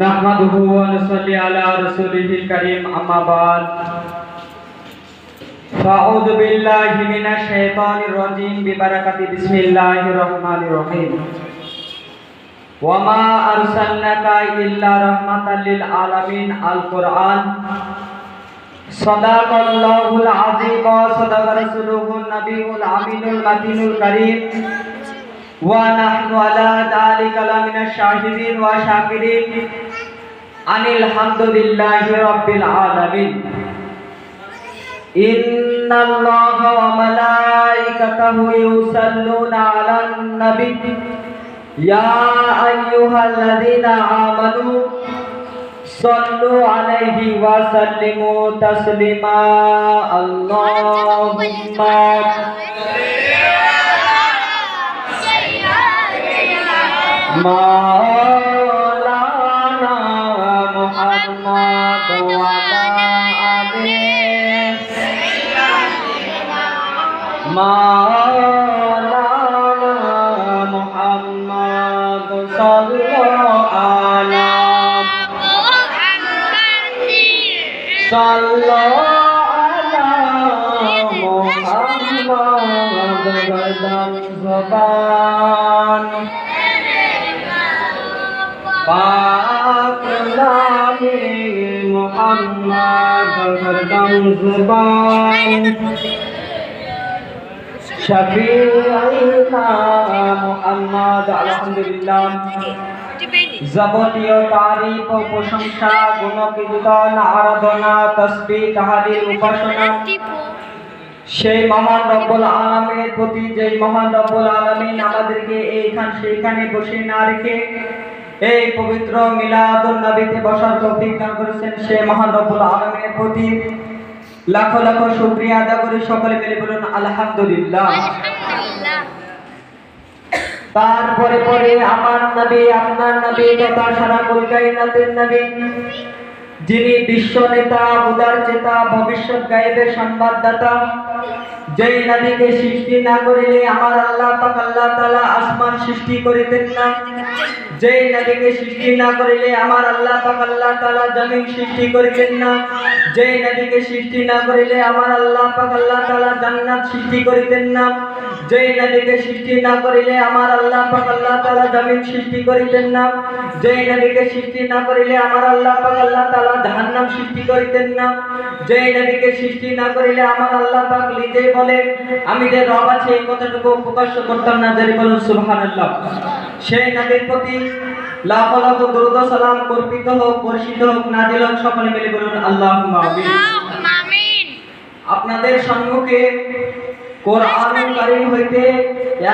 نحمده ونصلي على رسوله الكريم أما بعد فأعوذ بالله من الشيطان الرجيم ببركة بسم الله الرحمن الرحيم وما أرسلناك إلا رحمة للعالمين القرآن صدق الله العظيم وصدق رسوله النبي الأمين المتين الكريم ونحن على ذلك لمن الشاهدين والشاكرين أن الحمد لله رب العالمين إن الله وملائكته يصلون على النبي يا أيها الذين آمنوا صلوا عليه وسلموا تسليما اللهم مولانا محمد وعلى آله مولانا محمد صلى على محمد غدم زبان पाक नामे मुहम्मद हरदम ज़ुबान शफीअना मुहम्मद अल्हम्दुलिल्लाह যাবতীয় তারিফ ও প্রশংসা গুণকীর্তন আরাধনা তাসবিহ তাহলিল উপাসনা সেই মহান রব্বুল আলামিনের প্রতি যে মহান রব্বুল আলামিন আমাদেরকে সেইখানে বসে না রেখে এই পবিত্র মিলাদুন নবীতে বসার তৌফিক দান করেছেন সেই মহান রব্বুল আলামিনের প্রতি লাখো লাখো শুকরিয়া আদা করি সকলে মিলে বলুন আলহামদুলিল্লাহ। তারপরে পরে আমার নবী আপনার নবী তথা সারা কায়নাতের নবী যিনি বিশ্ব নেতা উদার চেতা ভবিষ্যৎ গায়েবের সংবাদদাতা যেই নবীকে সৃষ্টি না করিলে আমার আল্লাহ পাক আল্লাহ তাআলা আসমান সৃষ্টি করিতেন না, যেই নবীকে সৃষ্টি না করিলে আমার আল্লাহ পাক আল্লাহ তাআলা জমিন সৃষ্টি করিতেন না, যেই নবীকে সৃষ্টি না করিলে আমার আল্লাহ পাক আল্লাহ তাআলা জান্নাত সৃষ্টি করিতেন না, যেই নবীকে সৃষ্টি না করিলে আমার আল্লাহ পাক আল্লাহ তাআলা জমিন সৃষ্টি করিতেন না, যেই নবীকে সৃষ্টি না করিলে আমার আল্লাহ পাক আল্লাহ তাআলা জাহান্নাম সৃষ্টি করিতেন না, যেই নবীকে সৃষ্টি না করিলে আমার আল্লাহ পাক নিজেই বলে আমি যে রব আছি এই কথাটুকু প্রকাশ করতাম না, যারা বলুন সুবহানাল্লাহ। সেই নবীর প্রতি লাখো লাখো দরুদ ও সালাম অর্পিত হোক, বর্ষিত হোক, নাযিল হোক, সকলে মিলে বলুন আল্লাহুম্মা আমিন। আপনাদের সম্মুখে কোরআনুল কারীম হইতে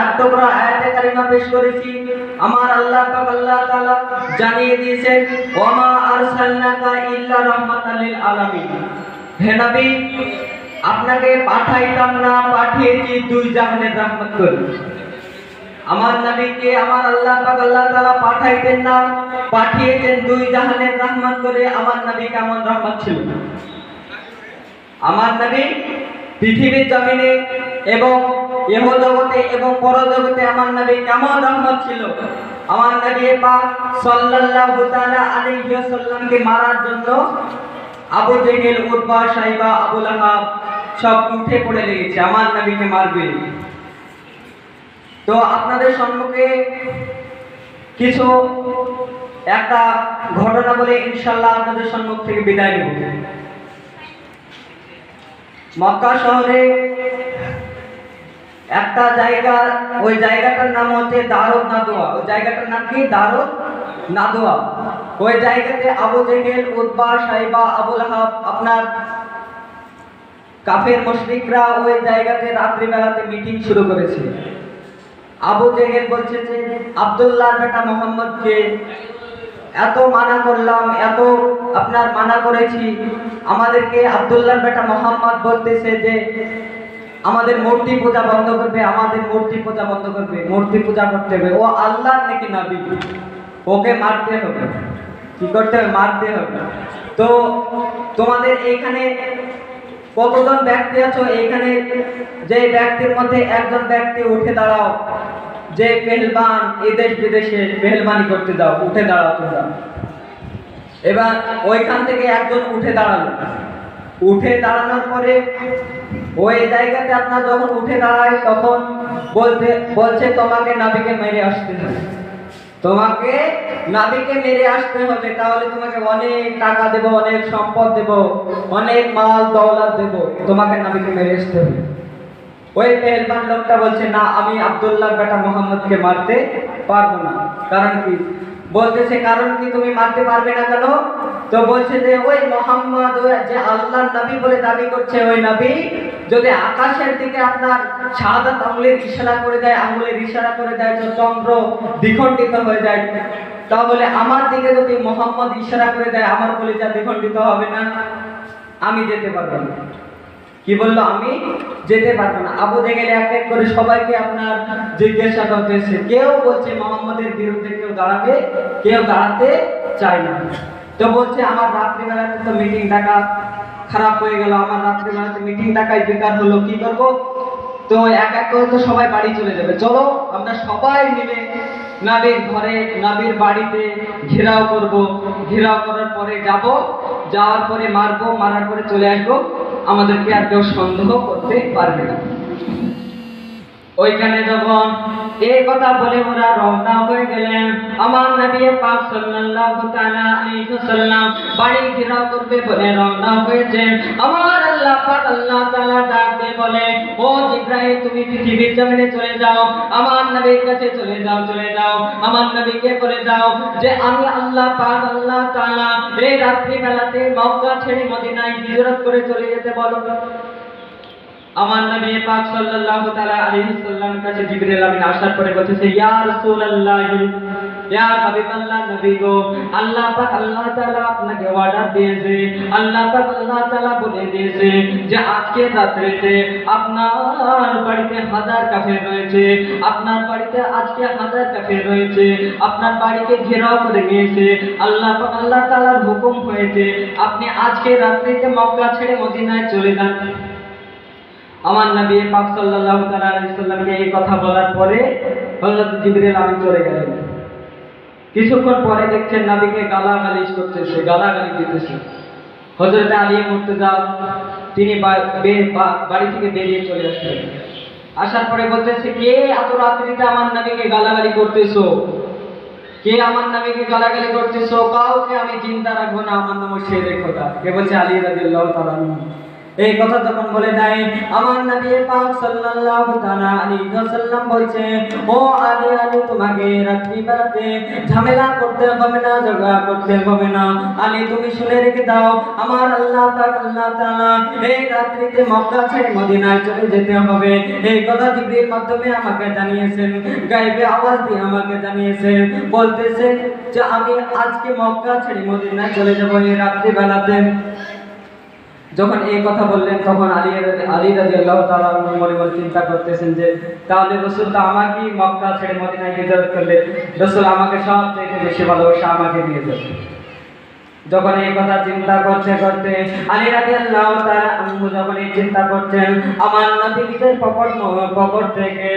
এক টুকরা আয়াতে কারিমা পেশ করেছি। আমার আল্লাহ পাক আল্লাহ তাআলা জানিয়ে দিয়েছেন ওয়ামা আরসালনাকা ইল্লা রাহমাতাল লিল আলামিন, হে নবী আপনাকে পাঠাইতাম না, পাঠিয়েছি দুই জাহানের রহমত করে। আমার নবীকে আমার আল্লাহ পাক আল্লাহ তাআলা পাঠাইতেন না, পাঠিয়েছেন দুই জাহানের রহমত করে। আমার নবী কেমন রহমত ছিল? আমার নবী পৃথিবীর জমিনে এবং ইহ জগতে এবং পরজগতে আমার নবী কেমন রহমত ছিল? আমার নবী পাক সাল্লাল্লাহু তাআলা আলাইহি ওয়াসাল্লামকে মারার জন্য আবু জেহেল, উতবা, শাইবা, আবু লাহাব সব উঠে পড়ে লেগেছে আমার নবীকে মারবে। তো আপনাদের সম্মুখে কিছু একটা ঘটনা বলে ইনশাআল্লাহ আপনাদের সম্মুখ থেকে বিদায় নেব। মক্কা শহরে একটা জায়গা, ওই জায়গাটার নাম হচ্ছে দারুন নাদওয়া। ওই জায়গাটার নাম কি? দারুন নাদওয়া। ওই জায়গাতে আবু জেহেল, উতবা, শাইবা, আবু লাহাব আপনার কাফের মুশরিকরা ওই জায়গাতে রাত্রিবেলাতে মিটিং শুরু করেছে। আবু জেহেল বলছে যে আব্দুল্লাহর বেটা মোহাম্মদকে এত মানা করলাম, এত আপনার মানা করেছি, আমাদেরকে আব্দুল্লাহর বেটা মোহাম্মদ বলতেছে যে আমাদের মূর্তি পূজা বন্ধ করবে, আমাদের মূর্তি পূজা বন্ধ করবে, মূর্তি পূজা করতে হবে। ও আল্লাহর নাকি নবী, ওকে মারতে হবে। কি করতে হবে? মারতে হবে। তো তোমাদের এইখানে কতজন ব্যক্তি আছো? এইখানে যে ব্যক্তির মধ্যে একজন ব্যক্তি উঠে দাঁড়াও, যে পেহলবান এই দেশ বিদেশে পেহলবানি করতে দাও, উঠে দাঁড়াও তোমরা। এবার ওইখান থেকে একজন উঠে দাঁড়ালো। উঠে দাঁড়ানোর পরে ওই জায়গাতে আপনার যখন উঠে দাঁড়ায় তখন বলছে তোমাকে নাবিকে মেরে আসতে হবে, তোমাকে নাবিকে মেরে আসতে হবে, তাহলে তোমাকে অনেক টাকা দেব, অনেক সম্পদ দেব, অনেক মাল দৌলত দেব, তোমাকে নাবিকে মেরে আসতে হবে। ওই পেহেলবান লোকটা বলছে না, আমি আব্দুল্লাহ বেটা মোহাম্মদকে মারতে পারবো না। কারণ কি? বলতেছে কারণ কি তুমি মারতে পারবে না কেন? তো বলছে যে ওই মোহাম্মদ যে আল্লাহর নবী বলে দাবি করছে, ওই নবী যদি আকাশের দিকে আপনার শাহাদাত আঙ্গুলের ইশারা করে দেয়, আঙ্গুলের ইশারা করে দেয় তো চন্দ্র দ্বিখণ্ডিত হয়ে যায়, তাহলে আমার দিকে যদি মোহাম্মদ ইশারা করে দেয় আমার কলিজা দ্বিখণ্ডিত হবে না? আমি যেতে পারবো না। কি বললো? আমি যেতে পারবো না। আবু জেহেল এক এক করে সবাইকে আপনার জিজ্ঞাসা করতেছে, কেউ বলছে মোহাম্মদের বিরুদ্ধে কেউ দাঁড়াবে, কেউ দাঁড়াতে চায় না। তো বলছে আমার রাত্রিবেলাতে তো মিটিং ডাকা খারাপ হয়ে গেল, আমার রাত্রিবেলাতে মিটিং ডাকায় বেকার হলো, কি করবো? তো এক এক করে তো সবাই বাড়ি চলে যাবে, চলো আমরা সবাই মিলে নাবির ঘরে, নাবির বাড়িতে ঘেরাও করব, ঘেরাও করার পরে যাব, যাওয়ার পরে মারবো, মারার পরে চলে আসবো, আমাদেরকে আর কেউ সন্দেহ করতে পারবে না। ওইখানে যখন এই কথা বলে ওরা রওনা হয়ে গেলেন, আমার নবী পাক সাল্লাল্লাহু তাআলা আলাইহি ওয়াসাল্লাম বাড়ি ঘেরাও করবে বলে রওনা হয়েছেন। আমার আল্লাহ পাক আল্লাহ তাআলা ডাক দিয়ে বলে, ও জিবরাইল তুমি পৃথিবীর জমিনে চলে যাও, আমার নবীর কাছে চলে যাও, চলে যাও, আমার নবীকে বলে দাও যে আমি আল্লাহ পাক আল্লাহ তাআলা এই রাত্রি বেলাতে মক্কা ছেড়ে মদিনায় হিজরত করে চলে যেতে বলো। আমার নবী পাক সাল্লাল্লাহু তাআলা আলাইহি সাল্লাম কাছে জিবরাইল আমিন আসার পরে বলতেছে, ইয়া রাসূলুল্লাহ, ইয়া হাবিবাল্লাহ, নবী গো, আল্লাহ পাক আল্লাহ তাআলা আপনাকে অর্ডার দিয়েছে, আল্লাহ পাক আল্লাহ তাআলা বলে দিয়েছে যে আজকে রাত্রিতে আপনার বাড়িতে হাজার কাফের রয়েছে, আপনার বাড়িতে আজকে হাজার কাফের রয়েছে, আপনার বাড়িকে ঘেরাও করে নিয়েছে, আল্লাহ পাক আল্লাহ তাআলার হুকুম হয়েছে আপনি আজকে রাত্রিতে মক্কা ছেড়ে মদিনায় চলে যান। আমার নবী পাক সাল্লাল্লাহু তাআলা আলাইহি সাল্লামকে এই কথা বলার পরে হযরত জিবরাইল আমিন চলে গেলেন। কিছুক্ষণ পরে দেখছেন নবীকে গালাগালি করতেছে, গালাগালি দিতেছে। হযরত আলী মুর্তজা তিনি বাড়ি থেকে বেরিয়ে চলে আসলেন। আসার পরে বলতেছে, কে এত রাত্রিতে আমার নবীকে গালাগালি করতেছো? কে আমার নবীকে গালাগালি করতেছো? কাউকে আমি চিন্তা রাখবো না, আমার নাম শেরে খোদা। কে বলছে? আলী রাদিয়াল্লাহু তাআলা আনহু। এই কথা যখন বলে দেয়, আমার নবী পাক সাল্লাল্লাহু তাআলা আলাইহি ওয়াসাল্লাম বলছে, ও আলী, আলী তোমাকে রাত্রি বেলাতে ঝামেলা করতে হবে না, ঝগড়া করতে হবে না। আলী তুমি শুনে রেখে দাও, আমার আল্লাহ পাক আল্লাহ তাআলা এই রাত্রিতে মক্কা ছেড়ে মদিনায় চলে যেতে হবে। এই কথা জিবরিল মাধ্যমে আমাকে জানিয়েছেন, গায়বে আওয়াজ দিয়ে আমাকে জানিয়েছেন, বলতেছেন যে আমি আজকে মক্কা ছেড়ে মদিনায় চলে যাব এই রাত্রি বেলাতে। যখন এই কথা বললেন তখন আলী রাদিয়াল্লাহু তাআলা মনে মনে চিন্তা করতেছেন যে তাহলে রাসূল তো আমাকে মক্কা ছেড়ে মদিনায় হিজরত করলে, রাসূল আমাকে সবচেয়ে বেশি ভালোবাসা আমাকে দিয়ে যাবে। যখন এই কথা চিন্তা করতে করতে আলী রাদিয়াল্লাহু তাআলা আনহু যখন এই চিন্তা করছেন, আমার নবী নিজের পকেট থেকে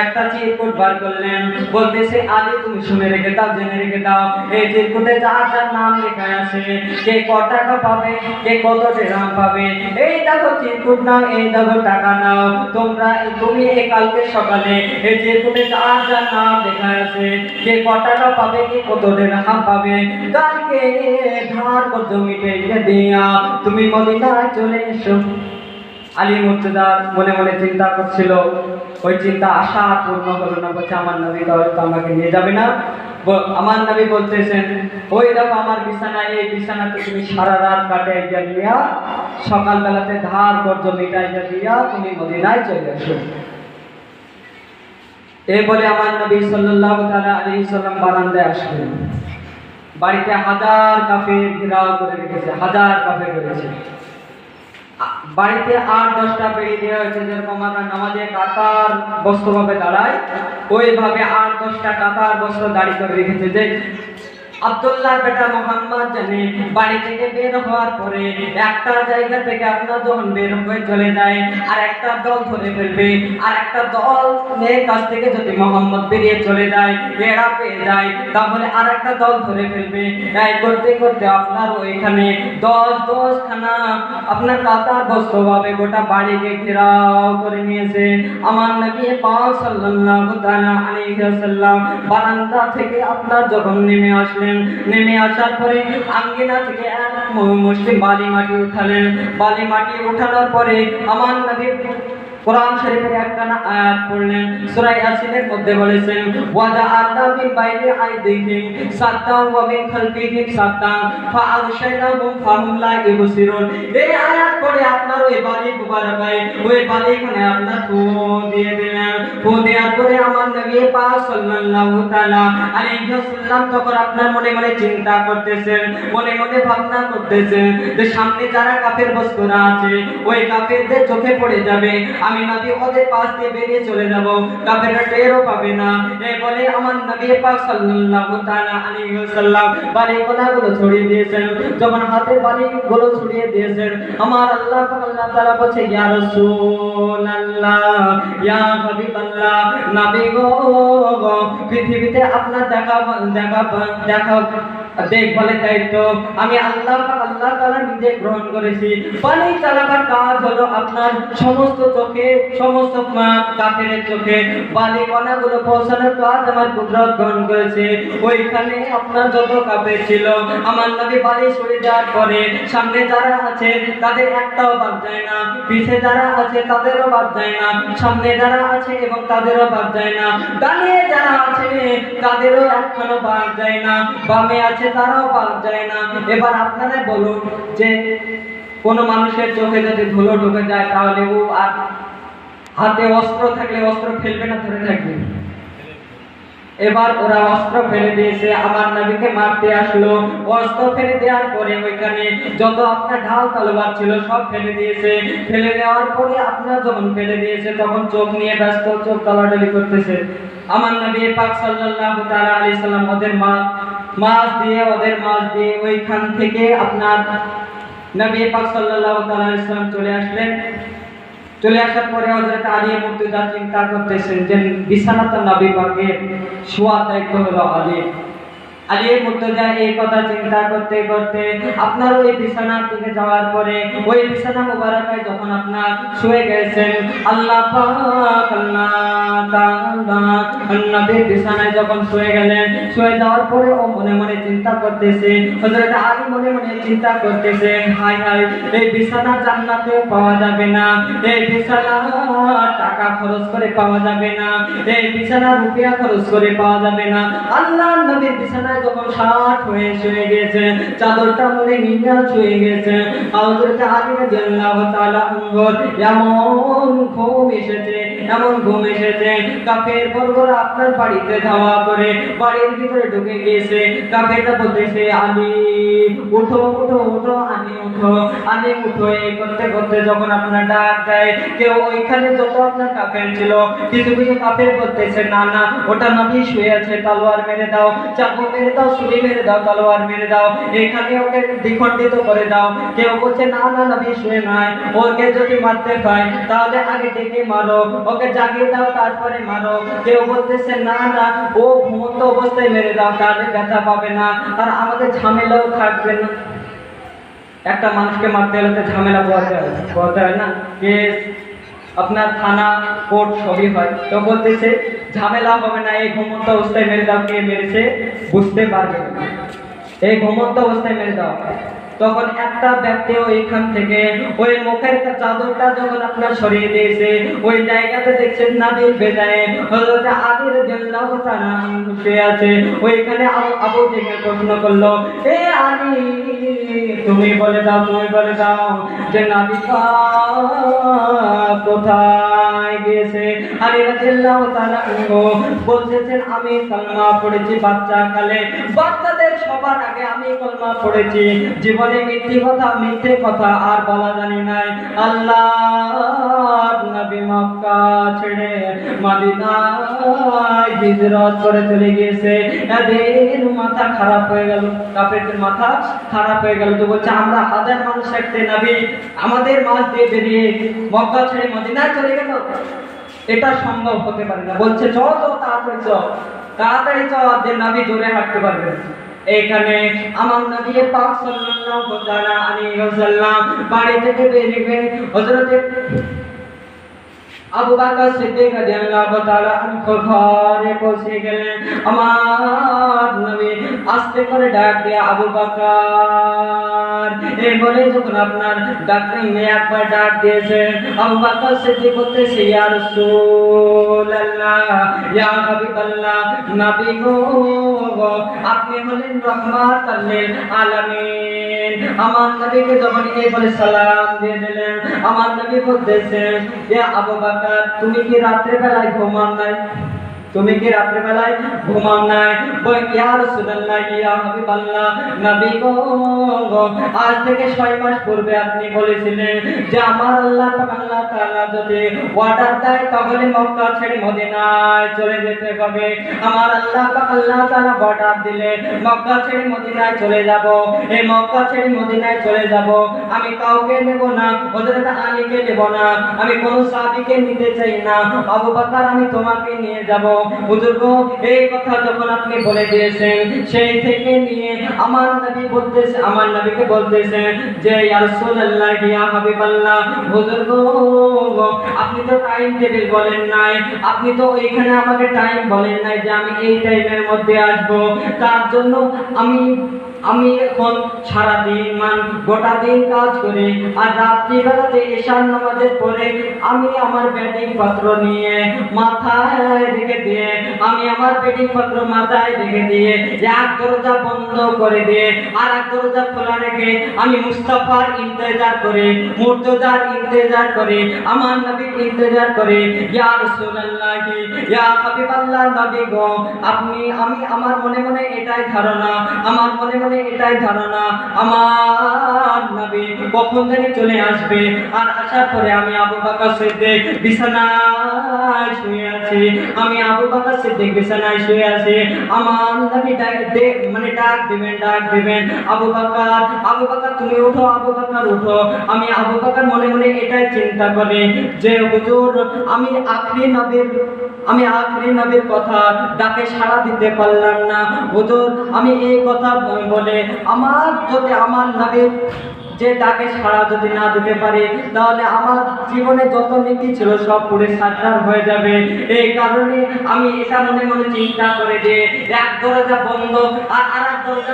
একটা চিরকুট বার করলেন, বলতেছে, আলী তুমি শুনে রেখে দাও, জেনে রেখে দাও, এই চিরকুটে যার যার নাম লেখা আছে, কে কত টাকা পাবে, কে কত দিরহাম পাবে, এই দেখো চিরকুট নাও, এই দেখো টাকা নাও, তুমি এই কালকে সকালে এই চিরকুটে যার যার নাম লেখা আছে, কে কত টাকা পাবে, কে কত দিরহাম পাবে, কালকে ধার কর জমিতে দিয়া তুমি মদিনায় চলে এসো। আলী মুর্তজা মনে মনে চিন্তা করছিল, ওই চিন্তা আশা পূর্ণ হলো না। বলছে, আমার নবী তাহলে তো আমাকে নিয়ে যাবে না। আমার নবী বলতেছেন, ওই দেখো আমার বিছানায়, এই বিছানাতে তুমি সারা রাত কাটাইয়া দিয়া সকালবেলাতে ধার কর্জ মিটাইয়া দিয়া তুমি মদিনায় চলে আসো। এই বলে আমার নবী সাল্লাল্লাহু তাআলা আলাইহি সাল্লাম বারান্দায় আসলেন। বাড়িতে হাজার কাফের ঘেরাও করে রেখেছে, হাজার কাফের রয়েছে। বাড়িতে ৮-১০টা বেড়ি দেওয়া হয়েছে, যেরকম আমরা নামাজে কাতার বস্ত্রভাবে দাঁড়ায়, ওইভাবে ৮-১০টা কাতার বস্ত্র দাঁড়ি করে রেখেছে, যে আব্দুল্লাহর বেটা মোহাম্মদ জানে বাড়ি থেকে বের হওয়ার পরে একটা জায়গা থেকে আপনার যখন বের হয়ে চলে যায় আর একটা দল ধরে ফেলবে, আর একটা দল মেয়ের কাছ থেকে যদি মোহাম্মদ বেরিয়ে চলে যায় বেড়া পেয়ে যায় তাহলে আর একটা দল ধরে ফেলবে। এই করতে করতে আপনার ওইখানে 10 খানা আপনার কাতারবদ্ধ ভাবে গোটা বাড়িকে ঘেরাও করে নিয়েছে। আমার নবী পাক সাল্লাল্লাহু তাআলা আলাইহি ওয়াসাল্লাম বারান্দা থেকে আপনার যখন নেমে আসলেন, নেমে আসার পরে আঙ্গিনা থেকে এক মুষ্টি বালি মাটি উঠালেন। বালি মাটি উঠানোর পরে আমার নবী কোরআন শরীফের একখানা আয়াত পড়লেন। সূরা ইয়াসিনের মধ্যে বলেছেন ওয়াজআলনা মিন বাইনি আইদিহিম সাদ্দান ওয়া মিন খালফিহিম সাদ্দান ফাআগশায়নাহুম ফাহুম লা ইবসিরুন। এই আয়াত পড়ে আপনার ওই বালি মুবারকায় ওই বালিখানে আপনার ফু দিয়ে দিলেন। ফু দেওয়ার পরে আমার নবী পাক সাল্লাল্লাহু তাআলা আলাইহি ওয়াসাল্লাম তখন আপনার মনে মনে চিন্তা করতেছেন, মনে মনে ভাবনা করতেছেন যে সামনে যারা কাফের বস্তুরা আছে ওই কাফেরদের চোখে পড়ে যাবে, আমি নবী ওদের পাশ দিয়ে বেরিয়ে চলে যাব, কাফেররা টেরও পাবে না। এই বলে আমার নবী পাক সাল্লাল্লাহু তাআলা আলাইহি ওয়াসাল্লাম বালিগুলো ছড়িয়ে দিয়েছেন। যখন হাতে বালিগুলো ছড়িয়ে দিয়েছেন আমার আল্লাহ পাক আল্লাহ তাআলা বলছে ইয়া রাসূলুল্লাহ ইয়া হাবিবাল্লাহ, নবী গো পৃথিবীতে আপনার দেখা দেখভালের দায়িত্ব আমি আল্লাহ তাআলা নিজে গ্রহণ করেছি। পানি চালাবার কাজ হলো আপনার সমস্ত চোখে, সমস্ত কাফেরের চোখে বালি কণাগুলো পৌঁছানোর কাজ আমার কুদরত গ্রহণ করেছে। ওইখানে আপনার যত কাফের ছিল আমার নবী বালি সরে যাওয়ার পরে সামনে যারা আছে তাদের একটাও বাদ যায় না, পিছে যারা আছে তাদেরও বাদ যায় না, সামনে যারা আছে এবং তাদেরও বাদ যায় না, ডানে যারা আছে তাদেরও একখানো বাদ যায় না, বামে আছে তারাও বাদ যায় না। এবার আপনারা বলুন যে কোন মানুষের চোখে যদি ধুলো ঢুকে যায় তাহলে ও আর হাতে অস্ত্র থাকলে অস্ত্র ফেলবে না ধরে থাকবে? এবার ওরা অস্ত্র ফেলে দিয়েছে, আমার নবীকে মারতে আসলো। অস্ত্র ফেলে দেওয়ার পরে ওইখানে যত আপনার ঢাল তলোয়ার ছিল সব ফেলে দিয়েছে। ফেলে দেওয়ার পরে আপনার যখন ফেলে দিয়েছে তখন চোখ নিয়ে ব্যস্ত, চোখ তলাটলি করতেছে। আমার নবী পাক সাল্লাল্লাহু তাআলা আলাইহি সাল্লাম ওদের মাছ দিয়ে ওইখান থেকে আপনার নবী পাক সাল্লাল্লাহু তাআলা আলাইহি সাল্লাম চলে আসলেন। চলে আসার পরে হযরত আলী মুর্তজা চিন্তা করতেছেন যে বিছানাটা নবী পাকের শোয়ার দায়িত্ব হলো আলী মুর্তজা এই কথা চিন্তা করতে করতে আপনার ওই বিছানার দিকে যাওয়ার পরে ওই বিছানা মুবারকায় যখন আপনার শুয়ে গেছেন আল্লাহ পাক নবীর বিছানায় যখন শুয়ে গেলেন, শুয়ে যাওয়ার পরে ও মনে মনে চিন্তা করতেছে, হযরত আলী মনে মনে চিন্তা করতেছেন হায় হায় এই বিছানা জান্নাতেও পাওয়া যাবে না, এই বিছানা টাকা খরচ করে পাওয়া যাবে না, এই বিছানা রুপিয়া খরচ করে পাওয়া যাবে না। আল্লাহর নবীর বিছানা যখন ষাট হয়ে শুয়ে গেছে, চাদরটা মনে নিয়ে শুয়ে গেছে, হযরত আলী রাদিয়াল্লাহু তাআলা আনহুর এমন ঘুম এসেছে কাফের বর্গরা আপনার বাড়িতে ধাওয়া করে বাড়ির ভিতরে ঢুকে গিয়েছে। কাফেররা বলতেছে আলী উঠো উঠো উঠো, আলী উঠো। এই করতে করতে যখন আপনার ডাক দেয় কেউ ওইখানে যত আপনার কাফের ছিল কিছু কিছু কাফের বলতেছে না না ওটা নবী শুয়ে আছে, তলোয়ার মেরে দাও, চাকু মেরে দাও, ছুরি মেরে দাও, তলোয়ার মেরে দাও, এখানে ওকে দ্বিখণ্ডিত করে দাও। কেউ বলছে না না নবী শুয়ে নাই, ওকে যদি মারতে পাই তাহলে আগে ডেকে মারো, ওকে জাগিয়ে দাও তারপরে মারো। কেউ বলতেছে না না ও ঘুমন্ত অবস্থায় মেরে দাও, কানে ব্যথা পাবে না আর আমাদের ঝামেলাও থাকবে না। একটা মানুষকে মারতে হলে ঝামেলা পোহাতে হয় না, কেস আপনার থানা কোর্ট সবই হয়। তো বলতেছে ঝামেলা হবে না, এই ঘুমন্ত অবস্থায় মেরে দাও, কে মেরেছে বুঝতে পারবে না, এই ঘুমন্ত অবস্থায় মেরে দাও। তখন একটা ব্যক্তি ওইখান থেকে ওই মুখের চাদরটা যখন আপনার সরিয়ে দিয়েছে ওই জায়গাতে দেখছেন নবীর বেজায় হযরত আলী রাদিয়াল্লাহু তাআলা শুয়ে আছে। ওইখানে আবু জেহেল প্রশ্ন করলো, এ আলী তুমি বলে দাও যে নবী কোথায় গিয়েছে? আলী রাদিয়াল্লাহু তাআলা বলতেছেন আমি কালমা পড়েছি বাচ্চা কালে, বাচ্চাদের তোমাদের সবার আগে আমি কলমা পড়েছি, জীবনে মিথ্যে কথা আর বলা জানি নাই। আল্লাহ নবী মক্কা ছেড়ে মদিনায় হিজরত করে চলে গিয়েছে, এদের মাথা খারাপ হয়ে গেল, কাফেরদের মাথা খারাপ হয়ে গেল। তো বলছে আমরা হাজার মানুষ থাকতে নবী আমাদের মাঝ দিয়ে বেরিয়ে মক্কা ছেড়ে মদিনায় চলে গেল, এটা সম্ভব হতে পারে না। বলছে চল তাড়াতাড়ি চল যে নবী জোরে হাঁটতে পারবে। এইখানে আমার নবী পাক সাল্লাল্লাহু তাআলা আলাইহি ওয়াসাল্লাম বাড়ি থেকে বেরিয়ে হযরত আবু বকর সিদ্দিক রাদিয়াল্লাহু তাআলা আনহু ঘরে পৌঁছে গেলেন। আমার নবী আস্তে করে ডাক দিয়ে আবু বকর এই বলে যখন আপনার ডাকতে একবার ডাক দিয়েছে, আবু বকর সিদ্দিক বলতেছে ইয়া রাসূলুল্লাহ ইয়া হাবিবাল্লাহ, নবী গো আপনি হলেন রাহমাতাল লিল আলামিন। আমার নবীকে যখন এই বলে সালাম দিয়ে দিলেন, আমার নবী বলতেছেন ইয়া আবু বকর তুমি কি রাত্রে বেলায় ঘুমান নাই? তুমি কি রাত্রে বেলায় ঘুমান নাই? ইয়া রাসূলুল্লাহ ইয়া হাবিবাল্লাহ, নবী গো আজ থেকে 6 মাস পূর্বে আপনি বলেছিলেন যে আমার আল্লাহ তাআলা যদি অর্ডার দেয় তাহলে মক্কা ছেড়ে মদিনায় চলে যেতে হবে। আমার আল্লাহ তাআলা অর্ডার দিলে মক্কা ছেড়ে মদিনায় চলে যাব। এই মক্কা ছেড়ে মদিনায় চলে যাব, আমি কাউকে নেব না, হযরত আলীকে নেব না, আমি কোন সাহাবীকে নিতে চাই না। আবু বকর আমি তোমাকে নিয়ে যাব। হুজুর গো এই কথা যখন আপনি বলে দিয়েছেন, সেই থেকে নিয়ে আমার নবীকে বলতেছেন যে ইয়া রাসূলুল্লাহ ইয়া হাবিবাল্লাহ, হুজুর গো আপনি তো টাইম টেবিল বলেন নাই, আপনি তো এইখানে আমাকে টাইম বলেন নাই যে আমি এই টাইমের মধ্যে আসব। তার জন্য আমি এখন সারাদিন গোটা দিন কাজ করি, আর রাত্রিবেলাতে ঈশার নামাজের পরে আমি আমার ব্যাটিং পত্র নিয়ে মাথায় রেখে দিয়ে এক দরজা বন্ধ করে দিয়ে আর এক দরজা খোলা রেখে আমি মুস্তাফার ইন্তজার করি, মুর্তজার ইন্তজার করি, আমার নবীর ইন্তজার করি। ইয়া রাসূলুল্লাহ ইয়া হাবিবাল্লাহ, নবী গো আমি আমার মনে এটাই ধারণা, আমার নবী কখন জানি চলে আসবে। আর আসার পরে আমি আবু বকর সিদ্দিক বিছানায় শুয়ে আছি, আমার নবী ডাক দিবেন আবু বকর তুমি উঠো, আবু বকর উঠো। আমি আবু বকর মনে এটাই চিন্তা করি যে হুজুর আমি আখরি নবীর কথা ডাকে সাড়া দিতে পারলাম না। হুজুর আমি এই কথা বলে আমার নবীর যে ডাকে সাড়া যদি না দিতে পারি তাহলে আমার জীবনে যত নেকি ছিল সব পুরো সারখার হয়ে যাবে। এই কারণে আমি এটা মনে চিন্তা করে যে এক দরজা বন্ধ আর আরেক দরজা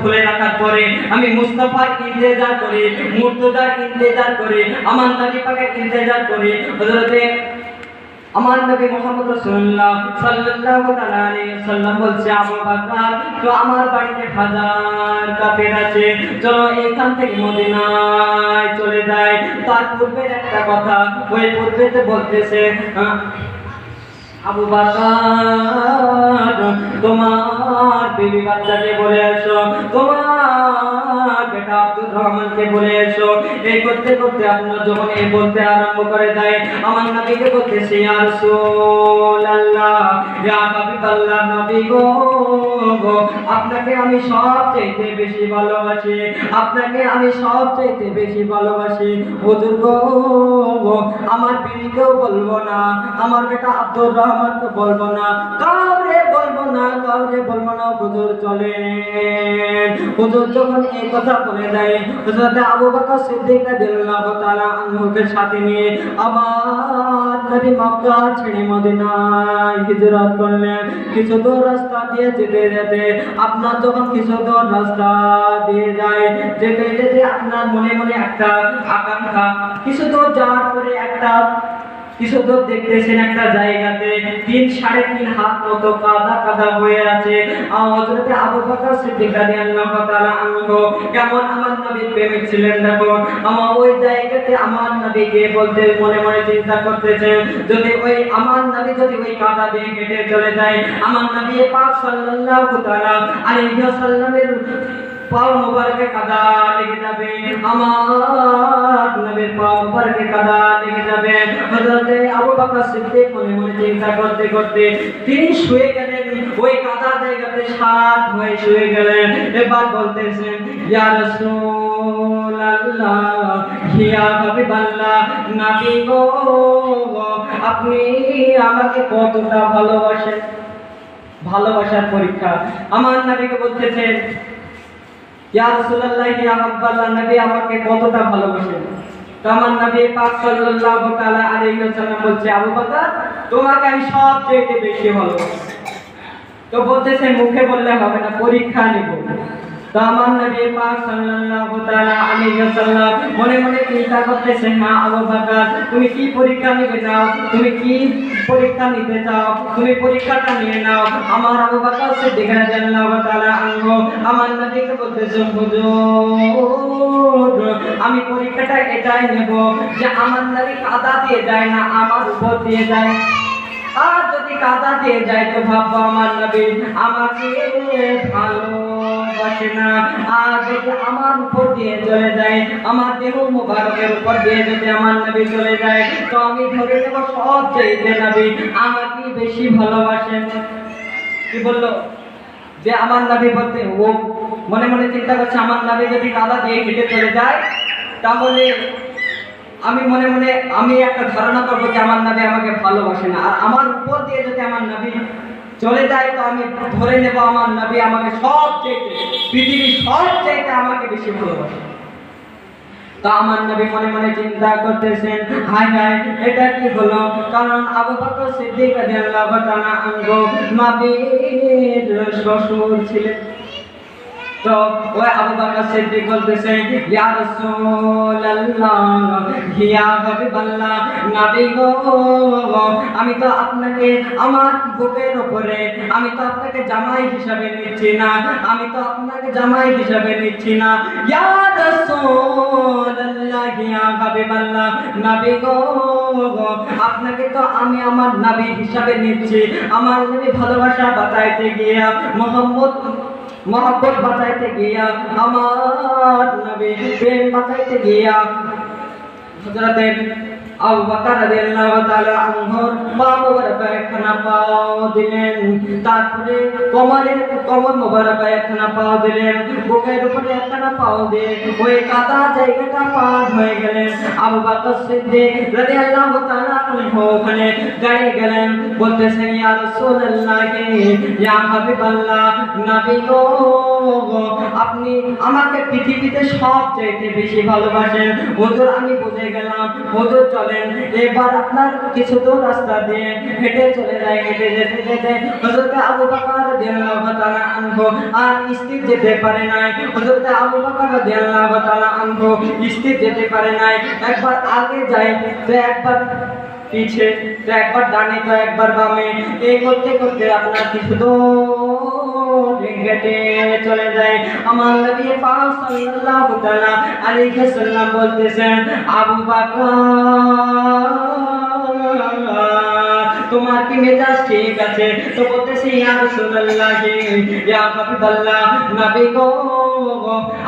খুলে রাখার পরে আমি মুস্তাফার ইন্তজার করি, মুর্তজার ইন্তজার করি, আমার নবী পাকের ইন্তজার করি। হযরতে আমার নবী মুহাম্মদ রাসূলুল্লাহ সাল্লাল্লাহু আলাইহি ওয়াসাল্লাম বলছে আবু বকর তো আমার বাড়িতে হাজার কাফের আছে, চলো এখান থেকে মদিনায় চলে যাই। তার পূর্বের একটা কথা, ওই পূর্বেতে বলতেছে আবু বকর তোমার বিবি বাচ্চাকে বলে এসো, তোমার বেটা আব্দুর রহমানকে বলে এসো। এই করতে আপনার যখন এই বলতে আরম্ভ করে দেয়, আমার নবীকে বলতেছে ইয়া রাসূলুল্লাহ ইয়া হাবিবাল্লাহ, নবী গো আপনাকে আমি সবচেয়ে বেশি ভালোবাসি, হুজুর গো আমার বিবিকেও বলবো না, আমার বেটা আব্দুর রহমানকে বলবো না, কাউরে বলবো না। হুজুর চলেন। হুজুর যখন এই কথা বলে দেয়, হযরত আবু বকর সিদ্দিক রাদিয়াল্লাহু তাআলা আনহুকে সাথে নিয়ে আমার নবী মক্কা ছেড়ে মদিনায় হিজরত করলেন। কিছু দূর রাস্তা দিয়ে যেতে আপনার যখন কিছু দূর রাস্তা দিয়ে যায় যেতে আপনার মনে একটা আকাঙ্ক্ষা, কিছু দূর যাওয়ার পরে একটা কিছু দূর দেখতেছেন একটা জায়গাতে 3-3.5 হাত মতো কাদা কাদা হয়ে আছে। হযরত আবু বকর সিদ্দিক রাদিয়াল্লাহু তাআলা আনহু কেমন আমার নবীর প্রেমিক ছিলেন দেখো। আমার ওই জায়গাতে আমার নবীকে বলতে মনে মনে চিন্তা করতেছেন, যদি ওই আমার নবী যদি ওই কাদা দিয়ে হেঁটে চলে যায়, আমার নবী পাক সাল্লাল্লাহু তাআলা আলাইহি ওয়াসাল্লামের পাও মোবারকে কাদা লেগে যাবে, আমার নবীর পাও মোবারকে কাদা লেগে যাবে। হযরত আবু বকর সিদ্দিক মনে মনে চিন্তা করতে করতে তিনি শুয়ে গেলেন, ওই কাদা জায়গাতে সাত হয়ে শুয়ে গেলেন। এবার বলতেছেন, ইয়া রাসূলুল্লাহ, ইয়া হাবিবাল্লাহ, নবী গো আপনি আমাকে কতটা ভালোবাসেন। ভালোবাসার পরীক্ষা। আমার নবীকে বলতেছেন, ইয়া রাসূলুল্লাহ, ইয়া হাবিবাল্লাহ, নবী আমাকে কতটা ভালোবাসেন। তো আমার নবী পাক সাল্লাল্লাহু তাআলা আলাইহি ওয়াসাল্লাম বলছে, আবু বকর তোমাকে আমি সবচেয়ে বেশি ভালোবাসি। তো বলতেছে মুখে বললে হবে না, পরীক্ষা নেব। তো আমার নবী পাক সাল্লাল্লাহু তাআলা আলাইহি ওয়াসাল্লাম মনে মনে চিন্তা করতেছেন, হ্যাঁ আবু বকর তুমি কি পরীক্ষা নিবে নাও, তুমি কি পরীক্ষা নিতে চাও, তুমি পরীক্ষাটা নিয়ে নাও। আমার আবু বকর সিদ্দিক রাদিয়াল্লাহু তাআলা আনহু আমার নবীকে বলতেছেন, হুজুর আমি পরীক্ষাটা এটাই নেব যে আমার নবী কাদা দিয়ে যায় না, আমার উপর দিয়ে যায়। আর যদি কাদা দিয়ে যায় তো ভাববো আমার নবী আমাকে ভালোবাসে না। আর যদি আমার উপর দিয়ে চলে যায়, আমার দেহ মুবারকের উপর দিয়ে যদি আমার নবী চলে যায়, তো আমি ধরে নেব সব চাইতে নবী আমাকে বেশি ভালোবাসেন। কি বললো যে আমার নবী বলতে, ও মনে মনে চিন্তা করছে আমার নবী যদি কাদা দিয়ে হেঁটে চলে যায়, তাহলে আমি মনে মনে আমি একটা ধারণা করবো যে আমার নবী আমাকে ভালোবাসে না। আর আমার উপর দিয়ে যদি আমার নবী চলে যায়, তো আমি ধরে নেব আমার নবী আমাকে সব চাইতে, পৃথিবীর সব চাইতে আমাকে বেশি ভালোবাসে। তো আমার নবী মনে মনে চিন্তা করতেছেন, হায় হায় এটা কি হলো। কারণ আবু বকর সিদ্দিক রাদিয়াল্লাহু তাআলা আনহু নবীর শ্বশুর ছিলেন। তো ওই আবু বকর সিদ্দিক বলতেছেন, ইয়া রাসূলুল্লাহ, ইয়া হাবিবাল্লাহ, নবী গো আমি তো আপনাকে আমার বুকের উপরে, আমি তো আপনাকে জামাই হিসাবে নিচ্ছি না, আমি তো আপনাকে জামাই হিসাবে নিচ্ছি না। ইয়া রাসূলুল্লাহ, ইয়া হাবিবাল্লাহ, নবী গো আপনাকে তো আমি আমার নবী হিসাবে নিচ্ছি। আমার নবী ভালোবাসা বাঁচাইতে গিয়া মোহাম্মত বাঁচাইতে গিয়া, আমার নবী প্রেম বাঁচাইতে গিয়া হযরত আবু বকর রাদিয়াল্লাহু তাআলা আনহুর পা মোবারকে একখানা পাও দিলেন, তারপরে কমর মোবারকে একখানা পাও দিলেন, বুকের উপরে একখানা পাও দিয়ে ওই কাদা জায়গাটা পার হয়ে গেলেন। আবু বকর সিদ্দিক রাদিয়াল্লাহু তাআলা আনহু ওখানে দাঁড়িয়ে গেলেন, বলতেছেন, ইয়া রাসূলুল্লাহ, ইয়া হাবিবাল্লাহ, নবী গো আপনি আমাকে পৃথিবীতে সবচেয়ে বেশি ভালোবাসেন। হুজুর আমি বুঝে গেলাম, হুজুর চলেন এবার আপনার কিছু দূর রাস্তা দিয়ে হেঁটে চলে যায়। হেঁটে যেতে যেতে হযরত আবু বকর রাদিয়াল্লাহু তাআলা আনহু আর স্থির যেতে পারে নাই। হযরত আবু বকর রাদিয়াল্লাহু তাআলা আনহু স্থির যেতে পারে নাই। একবার আগে যায় তো একবার পিছে, তো একবার ডানে তো একবার বামে, এই করতে করতে আপনার কিছু দূর হেঁটে চলে যায়। আমার নবী পাক সাল্লাল্লাহু তাআলা আলাইহি ওয়াসাল্লাম বলতেছেন, আবু বকর তোমার কি মেজাজ ঠিক আছে? তো বলতেছি, ইয়া রাসূলুল্লাহ, ইয়া হাবিবাল্লাহ, নবী গো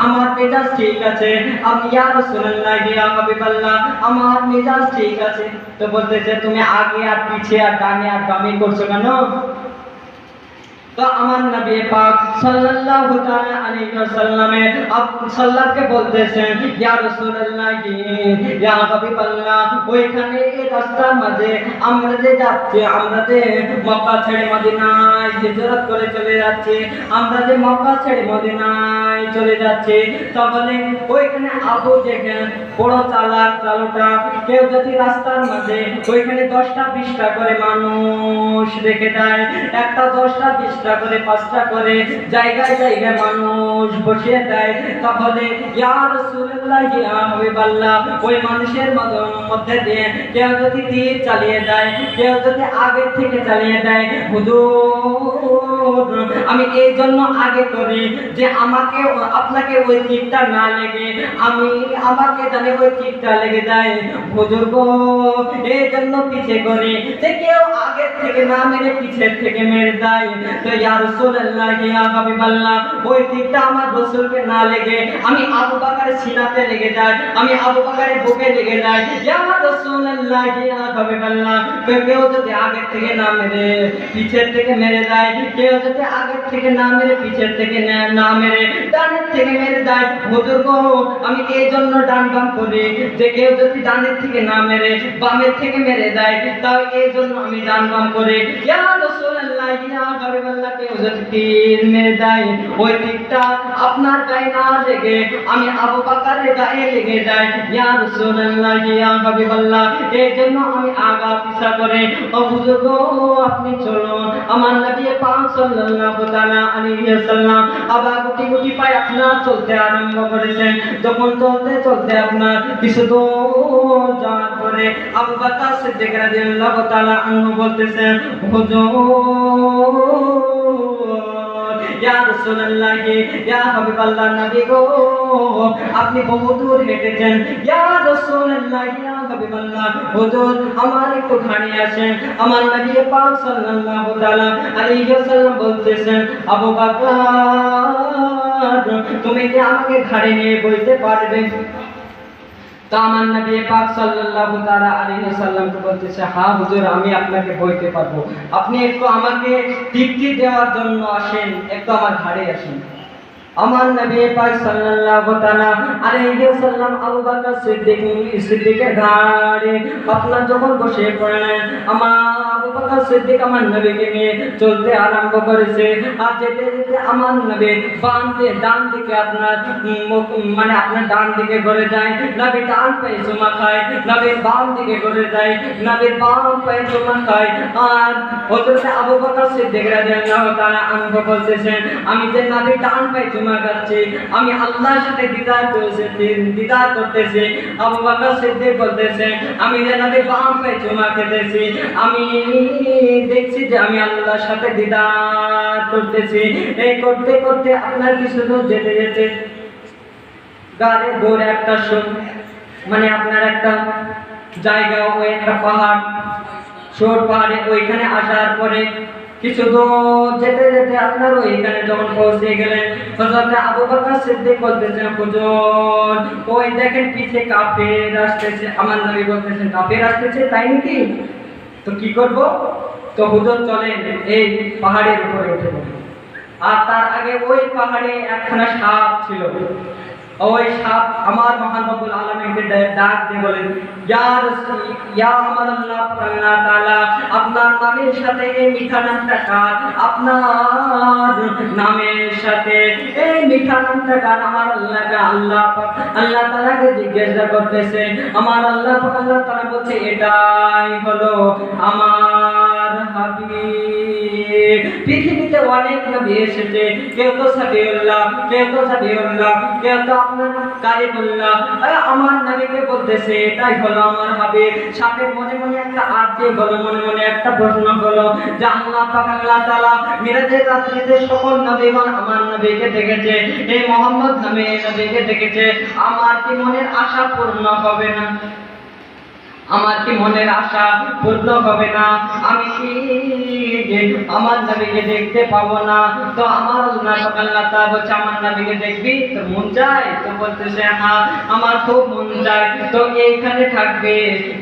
আমার মেজাজ ঠিক আছে। আমি ইয়া রাসূলুল্লাহ, ইয়া হাবিবাল্লাহ, আমার মেজাজ ঠিক আছে। তো বলতেছে, তুমি আগে আর পিছে আর ডানে আর বামে করছো কেন? তো আমার নবী পাক সাল্লাল্লাহু তাআলা আলাইহি ওয়াসাল্লামে সাল্লামকে বলতেছেন, ইয়া রাসূলুল্লাহ, ইয়া হাবিবাল্লাহ, ওইখানে রাস্তার মাঝে আমরা যে যাচ্ছি, আমরা যে মক্কা ছেড়ে মদিনায় হিজরত করে চলে যাচ্ছি, আমরা যে মক্কা ছেড়ে মদিনায় চলে যাচ্ছি, তাহলে ওইখানে আবু জেহেল বড় চালাক চালুটা, কেউ যদি রাস্তার মাঝে ওইখানে 10টা 20টা করে মানুষ রেখে দেয়, একটা 10টা 20টা পাঁচটা করে জায়গায় জায়গায় মানুষ বসিয়ে দেয়, তাহলে ইয়া রাসূলুল্লাহ ইয়া হাবিবাল্লাহ ওই মানুষের মধ্যে দিয়ে কেউ যদি তীর চালিয়ে দেয়, কেউ যদি আগে থেকে চালিয়ে দেয়, হুজুর আমি এই জন্য আগে করি যে আমাকে আপনাকে ওই তীরটা না লেগে আমাকে জানে ওই তীরটা লেগে যায়, হুজুর গো এই জন্য পিছে করি যে কেউ আগে থেকে না মেরে পিছের থেকে মেরে দেয়। তো ইয়া রাসূলুল্লাহ ইয়া হাবিবাল্লাহ ওই তীরটা আমার রাসূলকে না লেগে আমি আবু বকরের সিনাতে লেগে যায়, আমি আবু বকরের বুকে লেগে যায়। ইয়া রাসূলুল্লাহ ইয়া হাবিবাল্লাহ কেউ যদি আগে থেকে না মেরে পিছের থেকে মেরে দেয়, কেউ যদি আগে থেকে না মেরে পিছের থেকে না মেরে ডানের থেকে মেরে দেয়, হুজুর গো আমি এই জন্য ডান বাম করি যে কেউ যদি ডানের থেকে না মেরে বামের থেকে মেরে দেয়, তাই এই জন্য আমি ডান বাম করি। ইয়া রাসূলুল্লাহ ইয়া হাবিবাল্লাহ কেউ যদি তীর মেরে দেয় ওই তীরটা আপনার গায়ে না লেগে আমি আবু বকরের গায়ে লেগে যায়। ইয়া রাসূলুল্লাহ ইয়া হাবিবাল্লাহ এই জন্য আমি আগা পিছা করে ও হুজুর গো আপনি চলুন। আমার নবী পাক সাল্লাল্লাহু তাআলা আলাইহি ওয়াসাল্লাম আবার গুটি গুটি পায়ে আপনার চলতে আরম্ভ করেছেন। যখন চলতে চলতে আপনার কিছু দূর যাওয়ার পরে আবু বকর সিদ্দিক রাদিয়াল্লাহু তাআলা আনহু বলতেছেন, হুজুর ইয়া রাসূলুল্লাহ ইয়া হাবিবাল্লাহ নবী গো আপনি বহু দূর হেঁটেছেন। ইয়া রাসূলুল্লাহ ইয়া হাবিবাল্লাহ হুজুর আমার একটু ঘাড়ে আসেন। আমার নবী পাক সাল্লাল্লাহু তাআলা আলাইহি ওয়াসাল্লাম বলতেছেন, আবু বকর তুমি কি আমাকে ঘাড়ে নিয়ে বইতে পারবে? তা আমার নবী পাক সাল্লাল্লাহু তাআলা আলাইহি ওয়াসাল্লাম বলতেছে, হ্যাঁ হুজুর আমি আপনাকে বইতে পারবো, আপনি একটু আমাকে তৃপ্তি দেওয়ার জন্য আসেন, একটু আমার ঘাড়ে আসেন। আমার নবী পাক সাল্লাল্লাহু তাআলা আলাইহি ওয়াসাল্লাম আবু বকর সিদ্দিকের ঘাড়ে আপনার যখন বসে পড়লেন, আমার আবু বকর সিদ্দিক আমার নবীকে নিয়ে চলতে আরম্ভ করেছে। আর যেতে যেতে আমার নবী ডান দিকে আপনার মানে আপনার ডান দিকে ঘুরে যায়, নবী ডান পায়ে চুমা খায়, নবীর বাম দিকে ঘুরে যায়, নবীর বাম পায়ে চুমা খায়। আর হযরত আবু বকর সিদ্দিক রাদিয়াল্লাহু তাআলা আনহু বলতেছেন, আমি যে নবীর ডান পায়ে চুমা খাচ্ছি আমি আল্লাহর সাথে দিদার করতেছি। আবু বকর সিদ্দিক বলতেছে, আমি যে নবীর বাম পায়ে চুমা খেতেছি আমি দেখছি যে আমি আল্লাহর সাথে দিদার করতেছি। এই করতে করতে আপনার কিছু দূর যেতে যেতে গাড়ি দৌড়ে একটা মানে আপনার একটা জায়গা ওই একটা পাহাড়, ছোট পাহাড়ে ওইখানে আসার পরে কিছু দূর যেতে যেতে আপনার ওইখানে যখন পৌঁছে গেলেন, হযরত আবু বকর সিদ্দিক বলতেছেন, হুজুর ওই দেখেন পিছে কাফের আসতেছে। আমার নবী বলতেছেন, কাফের আসতেছে তাই নাকি? তো কি করব? তো হুজুর চলেন এই পাহাড়ের উপরে উঠে পড়ব। আর তার আগে ওই পাহাড়ে একখানা সাপ ছিল। ওই সাপ আমার মহান রব্বুল আলামিনকে ডাক দিয়ে বলেন, ইয়া আমার আল্লাহ তাআলা আপনার নামের সাথে এই মিঠা নামটা কার? আপনার নামের সাথে এই মিঠা নামটা কার? আমার আল্লাহ তাআলাকে জিজ্ঞাসা করতেছে। আমার আল্লাহ তাআলা বলছে, এটাই হলো আমার হাবিব। পৃথিবীতে অনেক নবী এসেছে, কেউ তো সাবিউল্লাহ, কেউ তো সাবিউল্লাহ, কেউ তো আপনার কারিমুল্লাহ। আমার নবীকে বলতেছে এটাই হলো আমার হাবিব। সাথে মনে মনে একটা আরজি হলো, মনে মনে একটা প্রশ্ন হলো যে আল্লাহ পাক আল্লাহ তাআলা মিরাজের রাত্রিতে সকল নবীগণ আমার নবীকে দেখেছে, এই মুহাম্মদ নামে এই নবীকে দেখেছে। আমার কি মনের আশা পূর্ণ হবে না? আমার কি মনের আশা পূর্ণ হবে না? আমি কি আমার নবীকে দেখতে পাবো না? তো আমার আল্লাহ তাআলা বলছে, আমার নবীকে দেখবি? তো মন চায়? তো বলতেছে, হ্যাঁ আমার খুব মন চায়। তো এইখানে থাকবে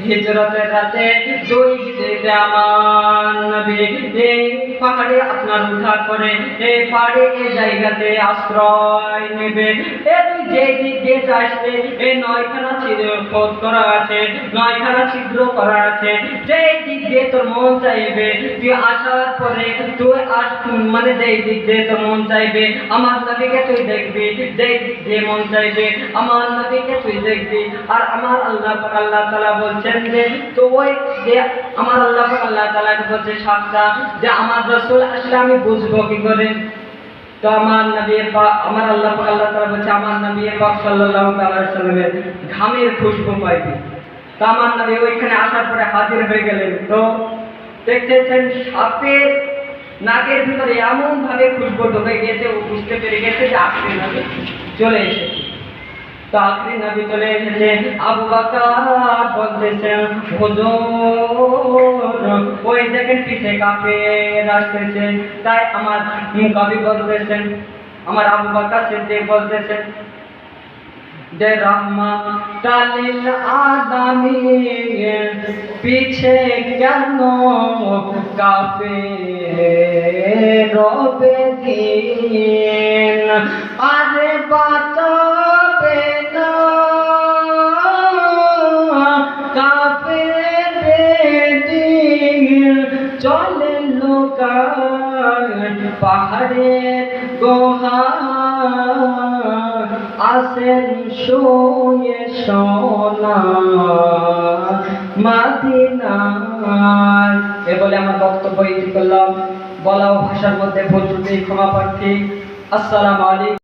হিজরতের রাতে 2 হিজরিতে আমার নবী এই পাহাড়ে আপনার উঠা করে এই পাহাড়ে এই জায়গাতে আশ্রয় নেবে। এই যে দিক দিয়ে আসবে এই 9খানা ছিল খোদ করা আছে, 9খানা দ্বারা ছিদ্র করা আছে, যে দিক দিয়ে তোর মন চাইবে তুই আসার পরে তুই মানে যেই দিক দিয়ে তোর মন চাইবে আমার নবীকে তুই দেখবি, যেই দিক দিয়ে মন চাইবে আমার নবীকে তুই দেখবি। আর আমার আল্লাহ তাআলা বলছেন যে তো ওই যে আমার আল্লাহ তাআলাকে বলছে সাতটা যে আমার রাসূল আসলে আমি বুঝবো কি করে। তো আমার নবী আমার আল্লাহ তাআলা বলছে আমার নবী পাক সাল্লাল্লাহু আলাইহি ওয়াসাল্লামের ঘামের খুশবু পাইবে। তো আমার নবী ওইখানে আসার পরে হাজির হয়ে গেলেন। তো দেখতেছেন সাপের নাকের ভিতরে এমন ভাবে খুশবু ঢুকে গিয়েছে, ও বুঝতে পেরে গেছে যে আখেরি নবী চলে এসেছে। তো আখেরি নবী চলে এসেছে। আবু বকর বলতেছেন হুজুর ওই দেখেন পিছে কাফের আসতেছে। তাই আমার কবি বলতেছেন, আমার আবু বকর সিদ্দিক বলতেছেন যে রহমাতালিল আলামিন পিছে কেন কাফের রবে দিন, আরে বাঁচাবে না কাফের বেদিন। চলে লোকান পাহাড়ের গোহা আসেন শুয়ে সোনা মাদিনায়। এ বলে আমার বক্তব্য ইতি করলাম। বলা ও ভাষার মধ্যে ভুল ত্রুটি ক্ষমা প্রার্থী। আসসালামু আলাইকুম।